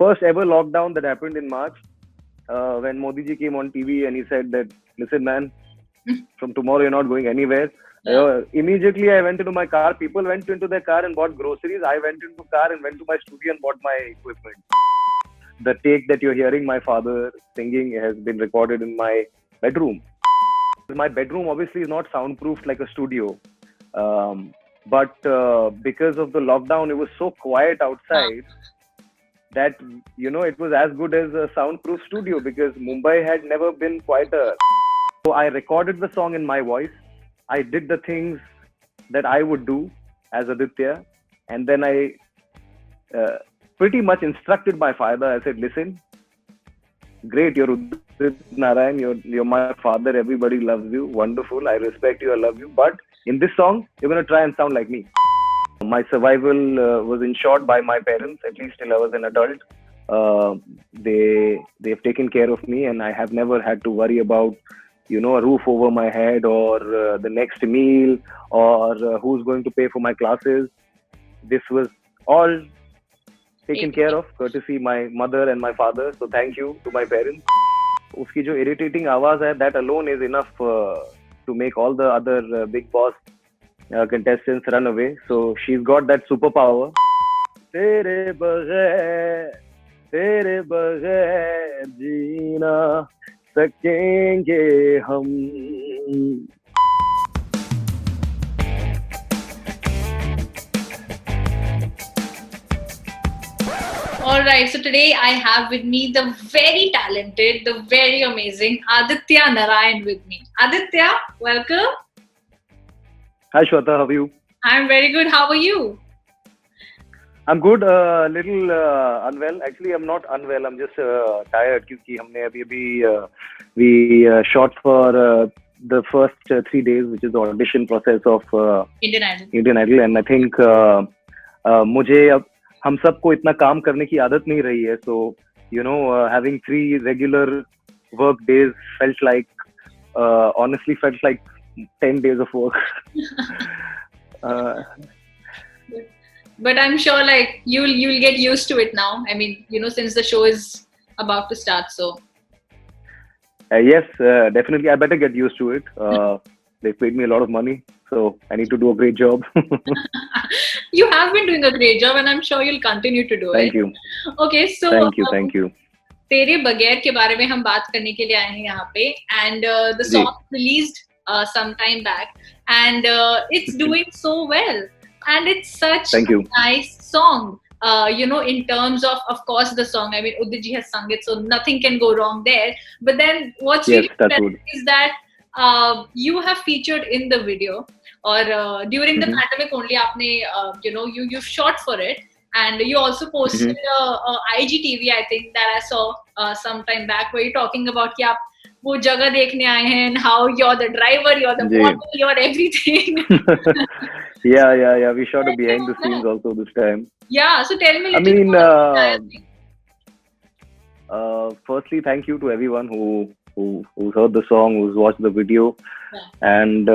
first ever lockdown that happened in March, when Modi ji came on TV and he said that, listen, man, from tomorrow you're not going anywhere. Immediately I went into my car. People went into their car and bought groceries. I went into car and went to my studio and bought my equipment. The take that you're hearing my father singing has been recorded in my bedroom. My bedroom obviously is not soundproofed like a studio. But because of the lockdown, it was so quiet outside that, it was as good as a soundproof studio, because Mumbai had never been quieter. So I recorded the song in my voice. I did the things that I would do as Aditya. And then I pretty much instructed my father. I said, listen, great, you're Udit Narayan, you're my father, everybody loves you, wonderful, I respect you, I love you. But in this song, you're going to try and sound like me. My survival was ensured by my parents, at least till I was an adult. They've taken care of me, and I have never had to worry about, a roof over my head, or the next meal, or who's going to pay for my classes. This was all taken care of, courtesy my mother and my father. So thank you to my parents. Uski jo irritating आवाज है, that alone is enough to make all the other Big Boss contestants run away. So she's got that superpower. तेरे बगैर जी ना सकेंगे हम. All right, so today I have with me the very talented, the very amazing Aditya Narayan with me. Aditya, welcome. Hi Shweta, how are you? I'm very good. How are you? I'm good. Little unwell. Actually, I'm not unwell. I'm just tired क्योंकि हमने अभी we shot for the first 3 days, which is the audition process of Indian Idol, and I think मुझे अब हम सबको इतना काम करने की आदत नहीं रही है. So, having 3 regular work days honestly felt like 10 days of work. But I'm sure you'll get used to it now. I mean, since the show is about to start, so. Yes, definitely. I better get used to it. They paid me a lot of money, so I need to do a great job. You have been doing a great job, and I'm sure you'll continue to do it. Thank you. Okay, so thank you. तेरे बगैर के बारे में हम बात करने के लिए आए हैं यहाँ पे, and the song released some time back, and it's doing so well, and it's such a nice song. In terms of course, the song. I mean, Udit ji has sung it, so nothing can go wrong there. But then, what's really interesting is that you have featured in the video, or during the pandemic only. आपने you shot for it, and you also posted a IGTV, I think, that I saw some time back, where you're talking about कि आप वो जगह देखने आए हैं, and how you're the driver, you're the model, you're everything. Yeah. We shot a behind the scenes also this time. Yeah, so tell me a little bit about the firstly, thank you to everyone who's heard the song, who's watched the video, and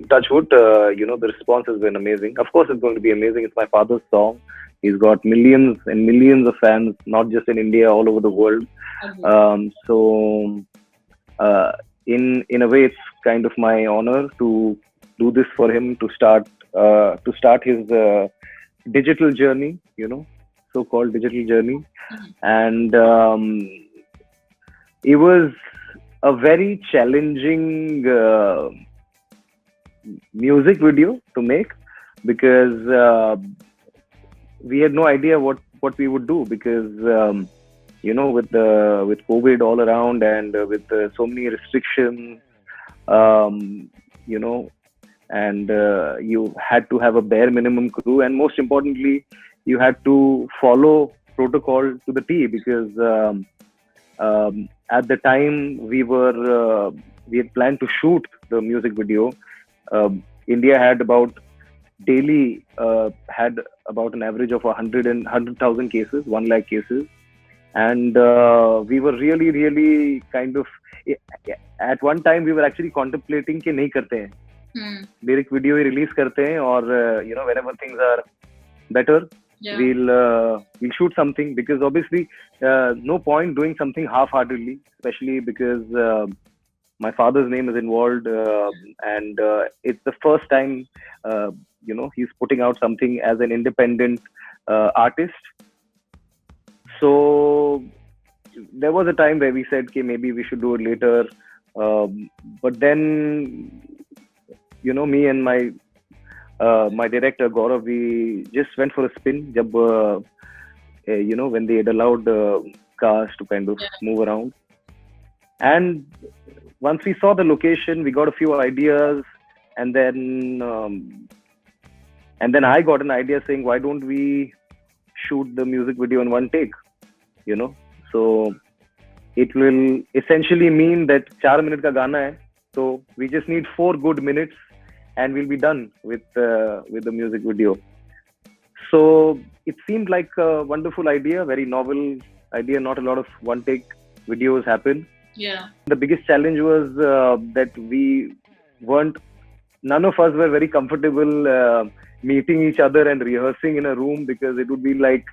touch wood, the response has been amazing. Of course, it's going to be amazing. It's my father's song. He's got millions and millions of fans, not just in India, all over the world. So in a way, it's kind of my honor to do this for him, to start his digital journey, so-called digital journey. And it was a very challenging music video to make, because we had no idea what we would do, because with COVID all around, and with so many restrictions, and you had to have a bare minimum crew, and most importantly, you had to follow protocol to the T, because at the time we had planned to shoot the music video. India had about an average of 100,000 cases, 1 lakh cases. And we were really, really kind of, at one time we were actually contemplating कि नहीं करते हैं, lyric video ही release करते हैं, और whenever things are better, Yeah. We'll shoot something, because obviously no point doing something half-heartedly, especially because my father's name is involved, and it's the first time he's putting out something as an independent artist. So there was a time where we said, okay, maybe we should do it later, but then me and my director Gaurav, we just went for a spin when they had allowed cars to kind of move around. And once we saw the location, we got a few ideas, and then I got an idea saying, why don't we shoot the music video in one take? So it will essentially mean that 4 minute ka gana hai, so we just need 4 good minutes and we'll be done with the music video. So it seemed like a wonderful idea, very novel idea. Not a lot of one take videos happen. Yeah. The biggest challenge was that none of us were very comfortable meeting each other and rehearsing in a room, because it would be like,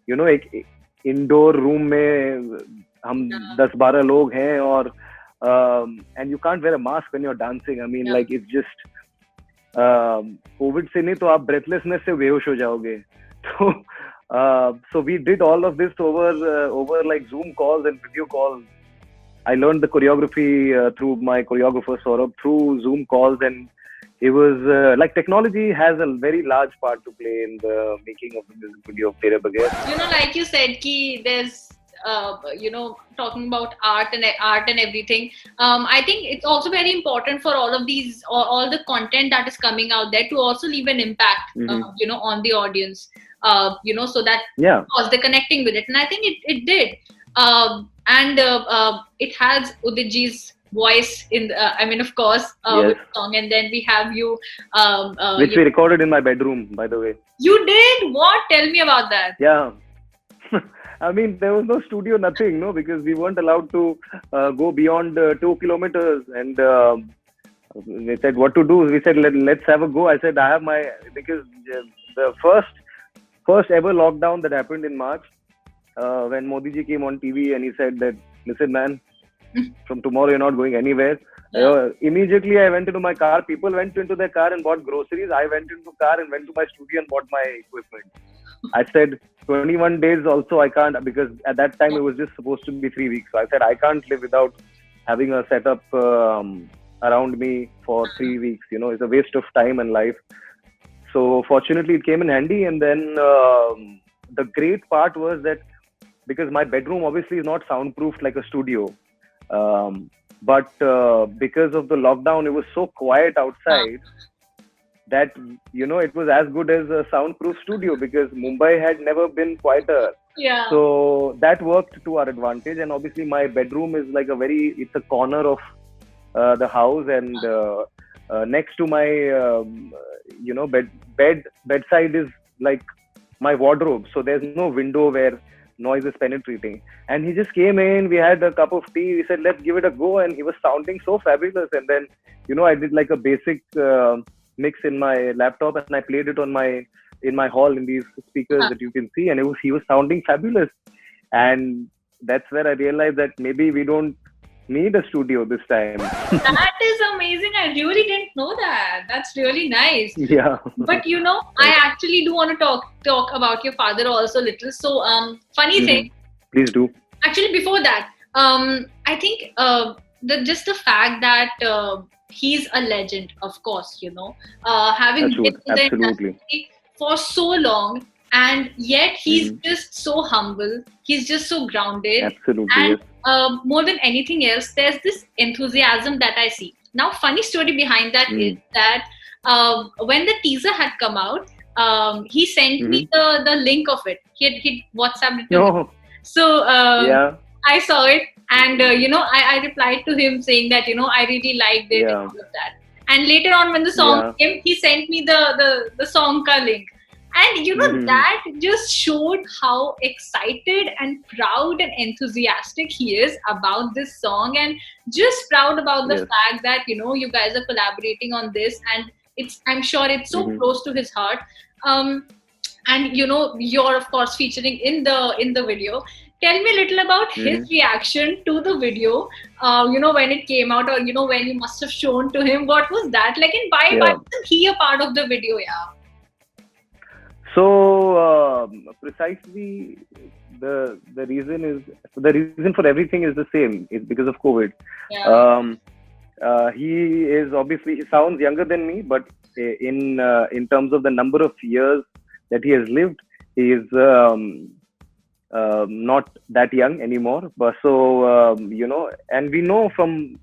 एक indoor room में हम 10-12 लोग हैं, और and you can't wear a mask when you're dancing. I mean, like, it's just COVID से नहीं तो आप breathlessness से बेहोश हो जाओगे. So we did all of this over like Zoom calls and video calls. I learned the choreography through my choreographer Saurabh, through Zoom calls, and it was like technology has a very large part to play in the making of the music video of Tere Baghair. Like you said, ki there's talking about art and everything. I think it's also very important for all of these, all the content that is coming out there, to also leave an impact, on the audience. So that because they're connecting with it, and I think it did. And it has Udit Ji's voice in of course, with the song, and then we have you, which we recorded in my bedroom, by the way. You did? What? Tell me about that. Yeah. I mean, there was no studio, nothing, no, because we weren't allowed to go beyond 2 kilometers, and they said what to do. We said, let's have a go. I said, because the first ever lockdown that happened in March, when Modi ji came on TV and he said that, listen man, from tomorrow you're not going anywhere. Immediately I went into my car. People went into their car and bought groceries. I went into the car and went to my studio and bought my equipment. I said 21 days also I can't, because at that time it was just supposed to be 3 weeks. So I said I can't live without having a setup around me for 3 weeks. It's a waste of time and life. So fortunately it came in handy. And then the great part was that, because my bedroom obviously is not soundproofed like a studio, but because of the lockdown, it was so quiet outside that it was as good as a soundproof studio, because Mumbai had never been quieter. Yeah. So that worked to our advantage. And obviously my bedroom is like it's a corner of the house, and next to my bedside is like my wardrobe. So there's no window where noise is penetrating. And he just came in, we had a cup of tea, we said let's give it a go, and he was sounding so fabulous. And then I did like a basic mix in my laptop, and I played it in my hall in these speakers that you can see, and he was sounding fabulous. And that's where I realized that maybe we don't need a studio this time. That is amazing. I really didn't know that. That's really nice. Yeah. But I actually do want to talk about your father also a little. So funny thing. Please do. Actually, before that, I think just the fact that he's a legend, of course, having been in the industry for so long, and yet he's just so humble. He's just so grounded. Absolutely. And more than anything else, there's this enthusiasm that I see. Now, funny story behind that is that when the teaser had come out, he sent me the link of it. He WhatsApped it to me. So I saw it, and I replied to him saying that I really liked it and all of that. And later on, when the song came, he sent me the song ka link. And that just showed how excited and proud and enthusiastic he is about this song, and just proud about the fact that you guys are collaborating on this, and I'm sure it's so close to his heart. and you're of course featuring in the video. Tell me a little about his reaction to the video, when it came out, or when you must have shown to him. What was that like, and why wasn't he a part of the video? Yeah. So precisely the reason for everything is the same. It's because of COVID. Yeah. He sounds younger than me, but in terms of the number of years that he has lived, he is not that young anymore. But so and we know from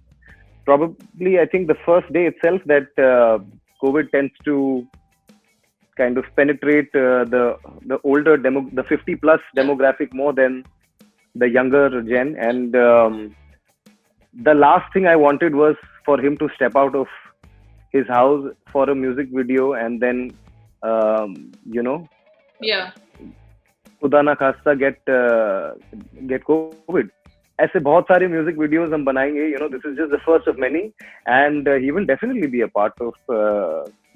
probably, I think, the first day itself that COVID tends to kind of penetrate the older the 50 plus demographic more than the younger gen. And the last thing I wanted was for him to step out of his house for a music video and then खुदा ना खास्ता get COVID. ऐसे बहुत सारे music videos हम बनाएंगे. This is just the first of many, and he will definitely be a part of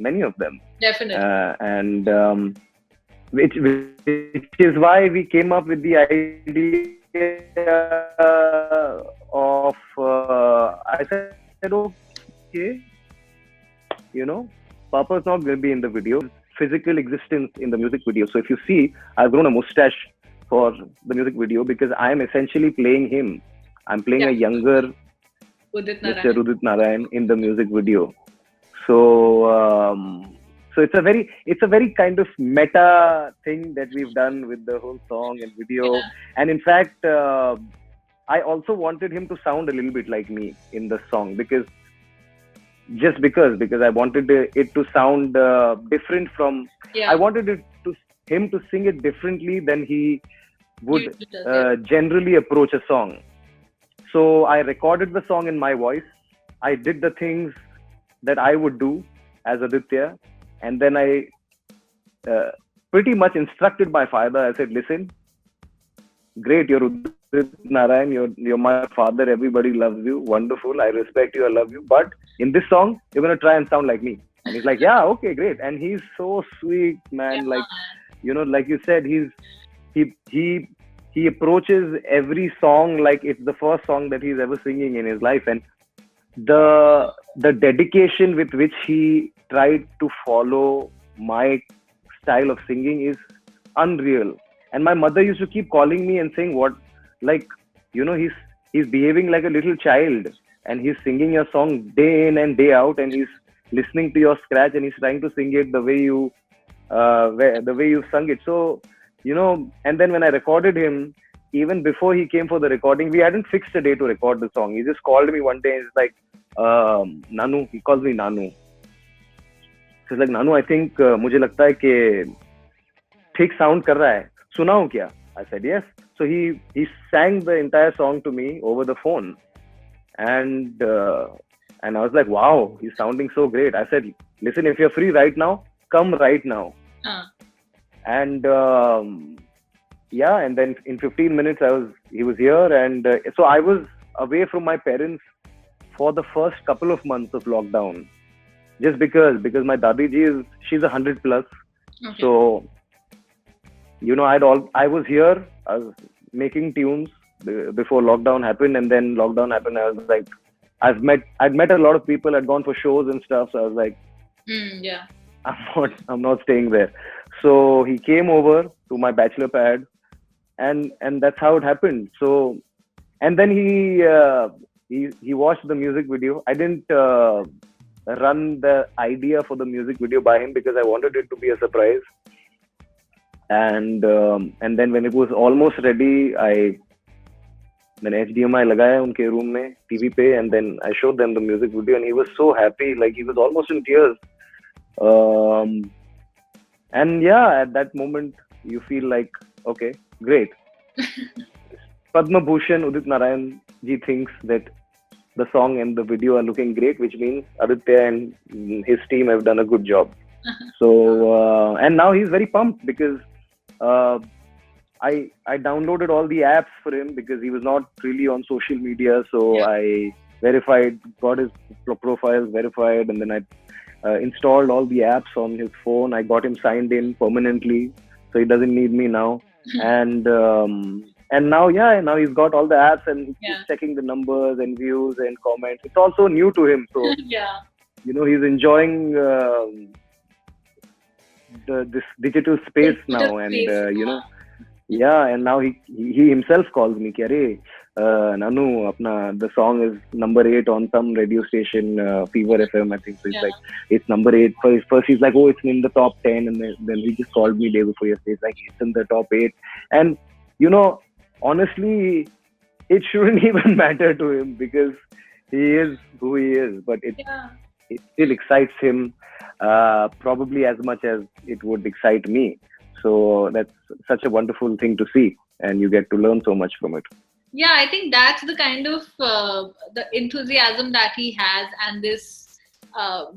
many of them. Definitely. And which is why we came up with the idea of I said, okay, Papa's not going to be in the video. Physical existence in the music video. So if you see, I've grown a mustache for the music video because I am essentially playing him. I'm playing a younger Mr. Udit Narayan in the music video. So so it's a very kind of meta thing that we've done with the whole song and video. Yeah. And in fact, I also wanted him to sound a little bit like me in the song because I wanted it to sound different from. Yeah. I wanted him to sing it differently than he would generally approach a song. So I recorded the song in my voice. I did the things that I would do as Aditya, and then I pretty much instructed my father. I said, "Listen, great, you're Udit Narayan, you're my father, everybody loves you, wonderful, I respect you, I love you, but in this song, you're going to try and sound like me." And he's like, "Yeah, okay, great." And he's so sweet, man. Yeah. Like, like you said, he approaches every song like it's the first song that he's ever singing in his life. And the dedication with which he tried to follow my style of singing is unreal. And my mother used to keep calling me and saying, he's behaving like a little child and he's singing your song day in and day out, and he's listening to your scratch and he's trying to sing it the way you sung it. So, and then when I recorded him, even before he came for the recording, we hadn't fixed a day to record the song. He just called me one day and he's like, Nanu, he calls me Nanu. He's like, Nanu, I think मुझे लगता है कि ठीक sound कर रहा है, सुनाऊं क्या? I said yes. So he sang the entire song to me over the phone, and I was like, wow, he's sounding so great. I said, listen, if you're free right now, come right now. And and then in 15 minutes he was here, and so I was away from my parents for the first couple of months of lockdown, just because my Dadi ji she's 100 plus. Okay. So I was here, I was making tunes before lockdown happened, and then lockdown happened. I was like, I'd met a lot of people, I'd gone for shows and stuff, so I was like, I'm not staying there. So he came over to my bachelor pad, and that's how it happened. So, and then he watched the music video. I didn't run the idea for the music video by him because I wanted it to be a surprise. And then when it was almost ready, मैंने HDMI लगाया उनके room में TV पे, and then I showed them the music video, and he was so happy, like he was almost in tears. And at that moment you feel like, okay, great. Padma Bhushan Udit Narayan ji thinks that the song and the video are looking great, which means Aditya and his team have done a good job. So and now he's very pumped because I downloaded all the apps for him because he was not really on social media. So I verified, got his profile verified, and then I installed all the apps on his phone. I got him signed in permanently. so he doesn't need me now. And now, now he's got all the apps and he's checking the numbers and views and comments. It's also new to him, so yeah, he's enjoying this digital space now, and and now he himself calls me, "Arey, Nanu, the song is number 8 on some radio station, Fever FM, I think." So he's like, it's number 8. First he's like, oh, it's in the top 10, and then he just called me day before yesterday. It's like, it's in the top 8, and honestly, it shouldn't even matter to him because he is who he is, but it still excites him, probably as much as it would excite me. So that's such a wonderful thing to see, and you get to learn so much from it. Yeah, I think that's the kind of the enthusiasm that he has, and this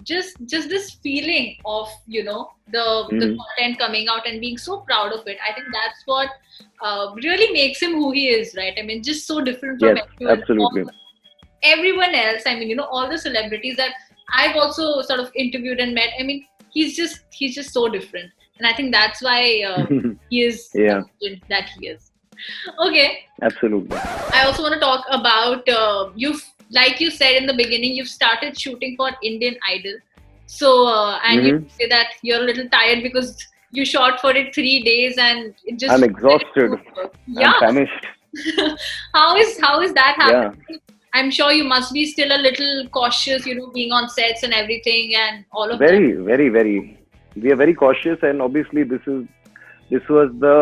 just this feeling of the content coming out and being so proud of it. I think that's what really makes him who he is, right? I mean, just so different from everyone else. I mean, all the celebrities that I've also sort of interviewed and met. I mean, he's just so different, and I think that's why he is the legend that he is. Okay. Absolutely. I also want to talk about like you said in the beginning, you've started shooting for Indian Idol. So, and you say that you're a little tired because you shot for it 3 days and it just... I'm exhausted. I'm famished. How is that happening? Yeah. I'm sure you must be still a little cautious, being on sets and everything and all of that. Very, very, very. We are very cautious, and obviously this was the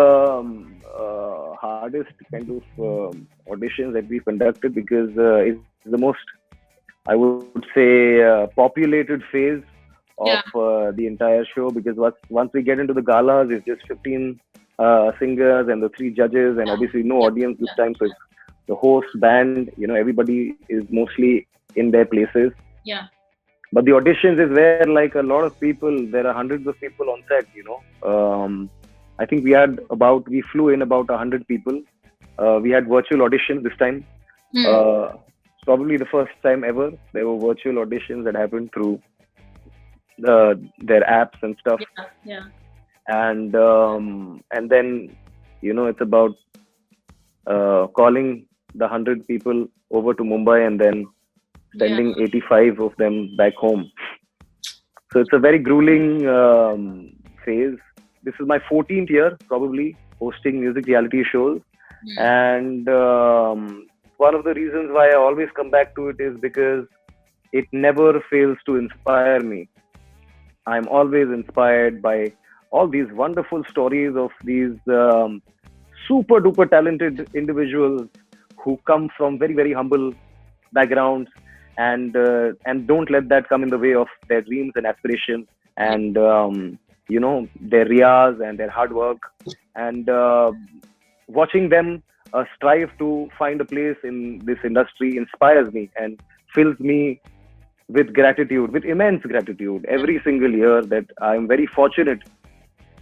hardest kind of auditions that we conducted, because it's the most, I would say, populated phase of the entire show, because once we get into the galas, it's just 15 singers and the 3 judges, and obviously no audience this time, so it's the host, band, everybody is mostly in their places. Yeah. But the auditions is where, like, a lot of people, there are hundreds of people on set, I think we flew in about 100 people. We had virtual auditions this time. Probably the first time ever there were virtual auditions that happened through their apps and stuff. Yeah. And then, it's about calling the 100 people over to Mumbai and then sending 85 of them back home. So it's a very grueling phase. This is my 14th year, probably, hosting music reality shows. And one of the reasons why I always come back to it is because it never fails to inspire me. I'm always inspired by all these wonderful stories of these super duper talented individuals who come from very, very humble backgrounds, and don't let that come in the way of their dreams and aspirations, and their riyaz and their hard work, and watching them strive to find a place in this industry inspires me and fills me with gratitude, with immense gratitude every single year, that I'm very fortunate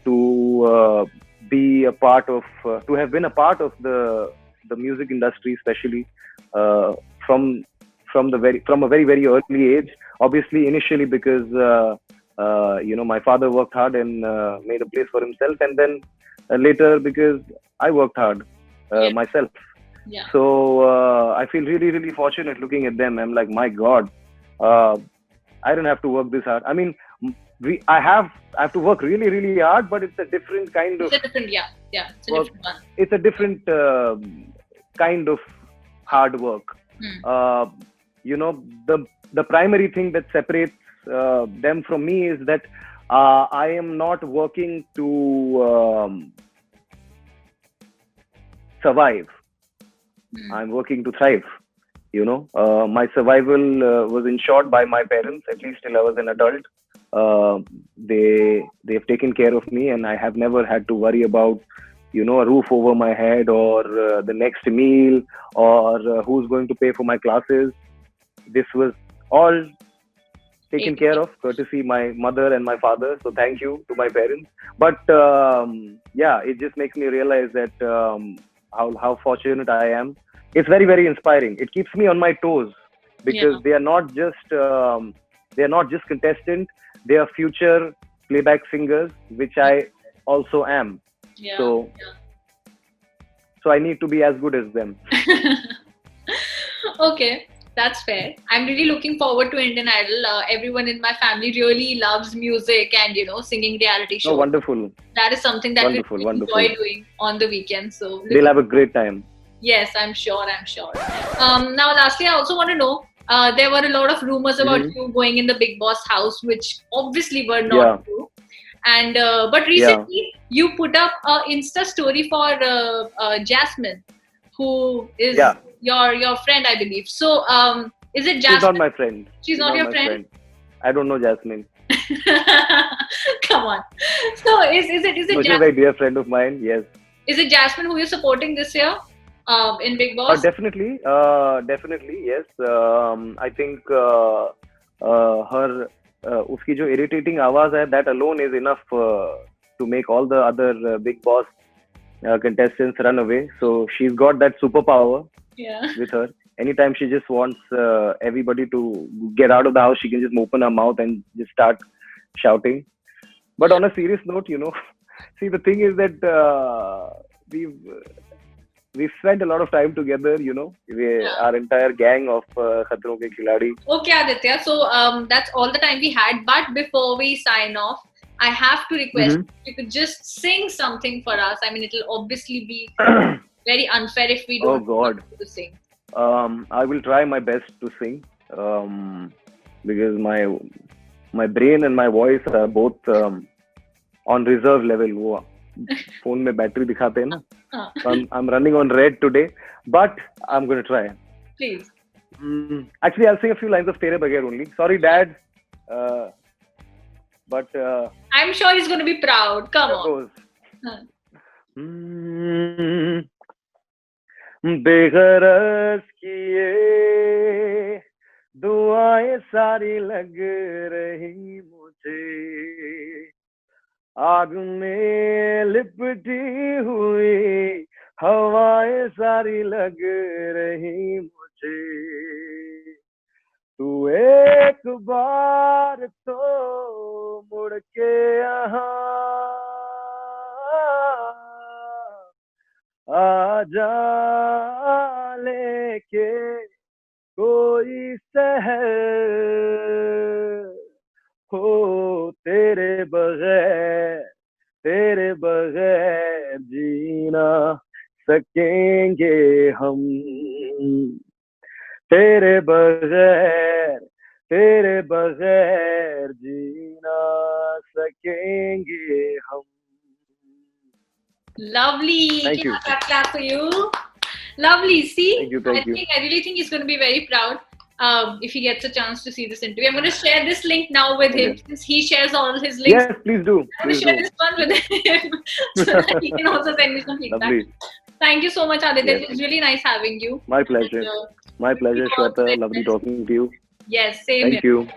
to be a part of, to have been a part of the music industry, especially from a very, very early age. Obviously, initially because my father worked hard and made a place for himself, and then later because I worked hard myself. Yeah. So I feel really, really fortunate looking at them. I'm like, my God, I don't have to work this hard. I mean, I have to work really, really hard, but it's a different kind of. It's a different, it's a different one. It's a different kind of hard work. The primary thing that separates them from me is that I am not working to survive. I'm working to thrive. My survival was ensured by my parents, at least till I was an adult. They've taken care of me, and I have never had to worry about a roof over my head, or the next meal, or who's going to pay for my classes. This was all taken care of, courtesy my mother and my father. So thank you to my parents. But it just makes me realize that how fortunate I am. It's very, very inspiring. It keeps me on my toes, because they are not just contestants. They are future playback singers, which I also am. Yeah. So I need to be as good as them. Okay, that's fair. I'm really looking forward to Indian Idol. Everyone in my family really loves music and singing reality shows. Oh, wonderful! That is something that we really enjoy doing on the weekends. So they'll have a great time. Yes, I'm sure. Now, lastly, I also want to know. There were a lot of rumors about you going in the Big Boss house, which obviously were not true. And but recently you put up an Insta story for Jasmine, who is your friend, I believe. So is it Jasmine? She's not my friend. She's not your friend? I don't know Jasmine. Come on. So is it Jasmine? She's a dear friend of mine. Yes. Is it Jasmine who you're supporting this year in Big Boss? Definitely. Yes. I think her. उसकी जो irritating आवाज है, that alone is enough to make all the other Big Boss contestants run away. So she's got that superpower with her. Anytime she just wants everybody to get out of the house, she can just open her mouth and just start shouting. But on a serious note, see, the thing is that we've spent a lot of time together, our entire gang of Khatron Ke Khiladi. Okay, Aditya. So that's all the time we had. But before we sign off, I have to request if you could just sing something for us. I mean, it'll obviously be very unfair if we don't want to sing. I will try my best to sing because my brain and my voice are both on reserve level. Phone mein battery dikhate hai na. So I'm running on red today, but I'm going to try. Please. Actually, I'll sing a few lines of Tere Baghair only. Sorry, Dad. But I'm sure he's going to be proud. Come on. बेगरज की ये दुआएं सारी लग रही मुझे, आग में लिपटी हुई हवाएं सारी लग रही मुझे, तू एक बार तो मुड़ के यहाँ आजा, लेके कोई शहर हो, तेरे बगैर जी ना सकेंगे हम, तेरे बगैर जी ना सकेंगे हम. Lovely. Thank you. Clap for you. Lovely. See, Thank you. I really think he's going to be very proud if he gets a chance to see this interview. I'm going to share this link now with him since he shares all his links. Yes, please do. I'm going to share this one with him so that he can also send me some feedback. Lovely. Thank you so much, Aditya. It was really nice having you. My pleasure. My pleasure, Shweta. Lovely talking to you. Yes, same here. Thank you.